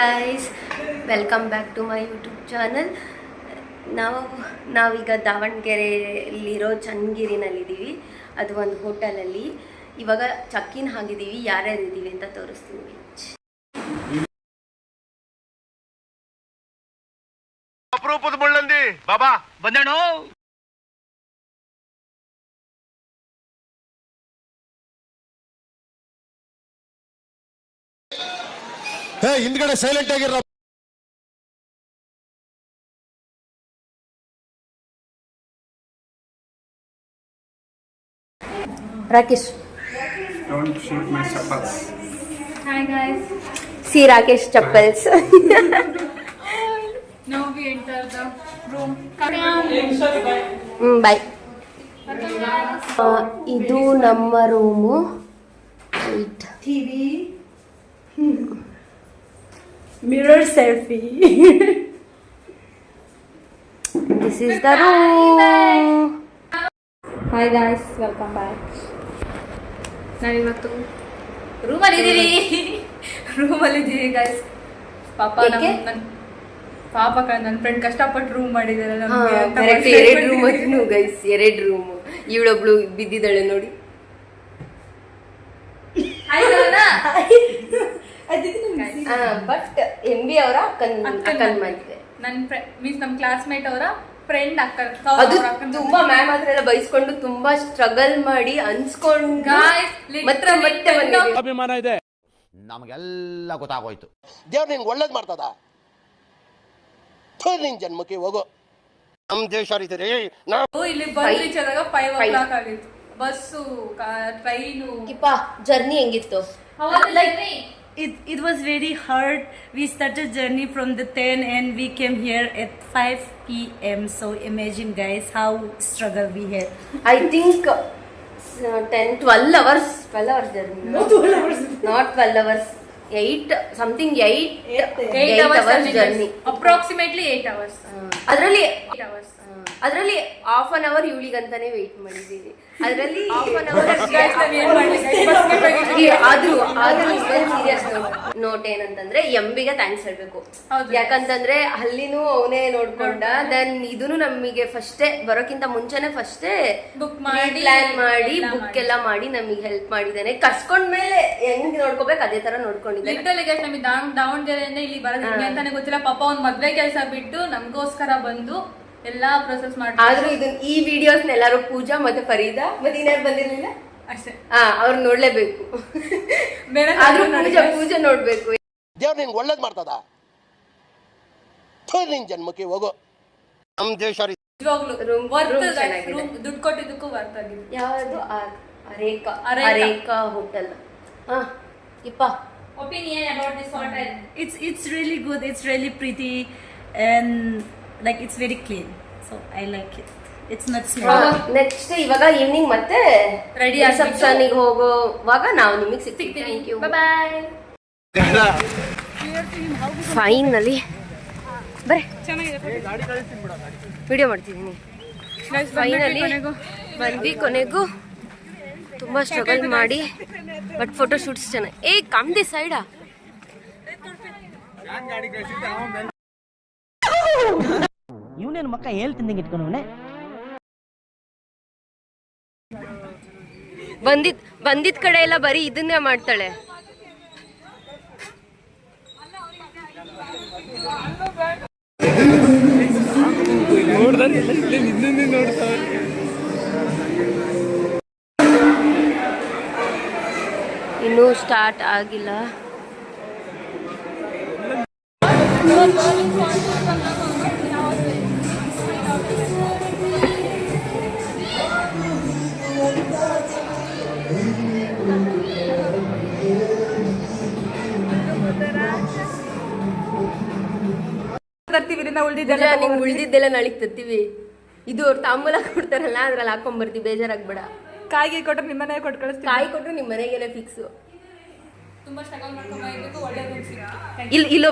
Guys, welcome back to my YouTube channel. ನಾವೀಗ ದಾವಣಗೆರೆಯಲ್ಲಿರೋ ಚನ್ನಗಿರಿನಲ್ಲಿದ್ದೀವಿ. ಅದು ಒಂದು ಹೋಟೆಲಲ್ಲಿ. ಇವಾಗ ಚಕ್ಕಿನ ಹಾಗಿದ್ದೀವಿ. ಯಾರ್ಯಾರು ಇದ್ದೀವಿ ಅಂತ ತೋರಿಸ್ತೀವಿ. ಅಪರೂಪದ ಮುಳ್ಳಂದಿ ಬಾಬಾ ಬಂದೇಣು. ಹಿಂದ್ಗಡೆ ಸೈಲೆಂಟ್ ಆಗಿರ. Rakesh, Don't shoot my chappals. Hi guys. C Rakesh chappals. Now we enter the room. ಬಾಯ್. ಇದು ನಮ್ಮ room. TV. Mirror selfie. This is the room. Hi guys, welcome back. ನಾವಿವತ್ತು ರೂಮಲ್ಲಿದ್ದೀವಿ. ಗೈಸ್. ಪಾಪ ನನ್ನ ಫ್ರೆಂಡ್ ಕಷ್ಟಪಟ್ಟು ರೂಮ್ ಮಾಡಿದ್ದಾರೆ ನಮಗೆ. ಎರಡು ರೂಮ್ ಗೈಸ್, ಎರಡು ರೂಮ್. ಇವಳೊಬ್ಳು ಬಿದ್ದಿದ್ದಾಳೆ ನೋಡಿ. ಬಟ್ MB ಅವರ ಅಕ್ಕನ ಮದುವೆ. ನಮ್ಮ ಕ್ಲಾಸ್ಮೇಟ್ ಅವರ ಫ್ರೆಂಡ್ ಅದು ತುಂಬಾ ಮ್ಯಾಮ್ ಹತ್ರ ಎಲ್ಲ ಬೈಸ್ಕೊಂಡು ತುಂಬಾ ಸ್ಟ್ರಗಲ್ ಮಾಡಿ ಅನ್ಸ್ಕೊಂಡು ಮತ್ತೆ ಅಭಿಮಾನ ಇದೆ. ನಮಗೆಲ್ಲ ಗೊತ್ತಾಗೋಯ್ತು. ದೇವ್ರು ನಿನ್ಗೆ ಒಳ್ಳೇದ್ ಮಾಡ್ತದ. ನಿನ್ ಜನ್ಮಕ್ಕೆ ಹೋಗೋ. ನಮ್ ದೇಶ ಇಲ್ಲಿ ಬಂದು ರೀಚ್ ಆದಾಗ 5 o'clock ಆಗಿತ್ತು. Bus, train. ಜರ್ನಿ ಹೆಂಗಿತ್ತು? It was very hard. We started journey from the 10 and we came here at 5 p.m. So imagine guys how struggle we had. I think 12 hours journey. No, 12 hours. Not 12 hours. 8 hours journey. Approximately 8 hours. ಅದರಲ್ಲಿ half an hour ಇವಳಿಗಂತಾನೆ wait ಮಾಡಿದ್ದೀವಿ. ಅದರಲ್ಲಿ half an hour ಆದ್ರೂ serious note ಏನಂತಂದ್ರೆ MBಗೆ thanks ಹೇಳ್ಬೇಕು. ಯಾಕಂತಂದ್ರೆ ಅಲ್ಲಿನೂ ಅವನೇ ನೋಡ್ಕೊಂಡ. ದೆನ್ ಇದನ್ನು ನಮಗೆ ಫಸ್ಟೇ ಬರೋಕ್ಕಿಂತ ಮುಂಚೆನೆ ಫಸ್ಟೇ ಪ್ಲಾನ್ ಮಾಡಿ ಬುಕ್ ಎಲ್ಲ ಮಾಡಿ ನಮಗೆ ಹೆಲ್ಪ್ ಮಾಡಿದ್ದಾನೆ. ಕರ್ಸ್ಕೊಂಡ್ಮೇಲೆ ಹೆಂಗ್ ನೋಡ್ಕೋಬೇಕು ಅದೇ ತರ ನೋಡ್ಕೊಂಡಿದ್ದಾನೆ. ನಮಗೆ ದಾವಣಗೆರೆಯಿಂದ ಇಲ್ಲಿ ಬರೋದು ಅಂತಾನೆ ಗೊತ್ತಿಲ್ಲ. ಪಾಪ ಒಂದ್ ಮದ್ವೆ ಕೆಲಸ ಬಿಟ್ಟು ನಮ್ಗೋಸ್ಕರ ಬಂದು ಎಲ್ಲಾ ಪ್ರೊಸೆಸ್ ಮಾಡಿ. ಆದ್ರೂ ಈ ವಿಡಿಯೋಸ್ ಎಲ್ಲಾರು ಪೂಜಾ ಮತ್ತೆ ಫರೀದಾ ಮತ್ತೆ ಇನ್ಯಾರು ಬಂದಿರ್ಲಿಲ್ಲ ಅಷ್ಟೇ. ಅವ್ರು ನೋಡ್ಲೇಬೇಕು. ಆದ್ರೂ ಪೂಜೆ ನೋಡ್ಬೇಕು. ದೇವ್ರು ನಿನ್ಗೆ ಒಳ್ಳೇದ್ ಮಾಡ್ತದ. ನಿನ್ ಜನ್ಮಕ್ಕೆ ಹೋಗೋ. ನಮ್ ದೇಶ ದುಡ್ಡು ಕೊಟ್ಟಿದ್ದಕ್ಕೂ ವರ್ತ್ ಆಗಿದೆ. ಯಾವುದು? Areca hotel. Opinion about this hotel? It's really good. It's really pretty and like it's very clean. So I like it. It's not small. Next ಇವಾಗ ಈವ್ನಿಂಗ್ ಮತ್ತೆ ರೆಡಿ ರಿಸೆಪ್ಷನ್ಗೆ ಹೋಗೋವಾಗ ನಾವು ನಿಮಗೆ ಸಿಗ್ತೀವಿ. Thank you, bye bye. Finally ಬರ್ರಿ, video ಮಾಡ್ತಿದ್ದೀನಿ. Finally ಬಂದ್ವಿ. ಕೊನೆಗೂ ತುಂಬಾ ಸ್ಟ್ರಗಲ್ ಮಾಡಿ ಬಟ್ ಫೋಟೋ ಶೂಟ್ಸ್ ಚೆನ್ನಾಗಿ. ಕಮ್ದಿ ಸೈಡಾ ಇವನೇನು ಮಕ್ಕ ಹೇಳ್ತಿದ್ದಂಗೆ ಇಟ್ಕೊಂಡವನೇ. ಬಂದಿದ್ ಕಡೆ ಎಲ್ಲ ಬರೀ ಇದನ್ನೇ ಮಾಡ್ತಾಳೆ. ಇನ್ನೂ ಸ್ಟಾರ್ಟ್ ಆಗಿಲ್ಲ. ಉಳಿದಿದ್ದೆಲ್ಲ ನಾಳೆಗೆ ತತ್ತೀವಿ. ಇದು ಅವ್ರು ತಾಂಬೂಲ ಕೊಡ್ತಾರಲ್ಲ ಅದ್ರಲ್ಲಿ ಹಾಕೊಂಡ್ಬರ್ತೀವಿ. ಬೇಜಾರಾಗ್ಬೇಡ. ಕಾಯಿಗೆ ಕೊಟ್ರೆ ನಿಮ್ಮನೆ ಕೊಟ್ಟು ಕಳಿಸ್ತೀವಿ. ಕಾಯಿ ಕೊಟ್ರೆ ನಿಮ್ಮ ಮನೆಗೆಲ್ಲ ಫಿಕ್ಸು. ತುಂಬಾ ಸ್ಟ್ರಗಲ್ ಮಾಡ್ಕೊಂಡು ಇರಬೇಕು. ಒಳ್ಳೆ ಇಲ್ಲೋ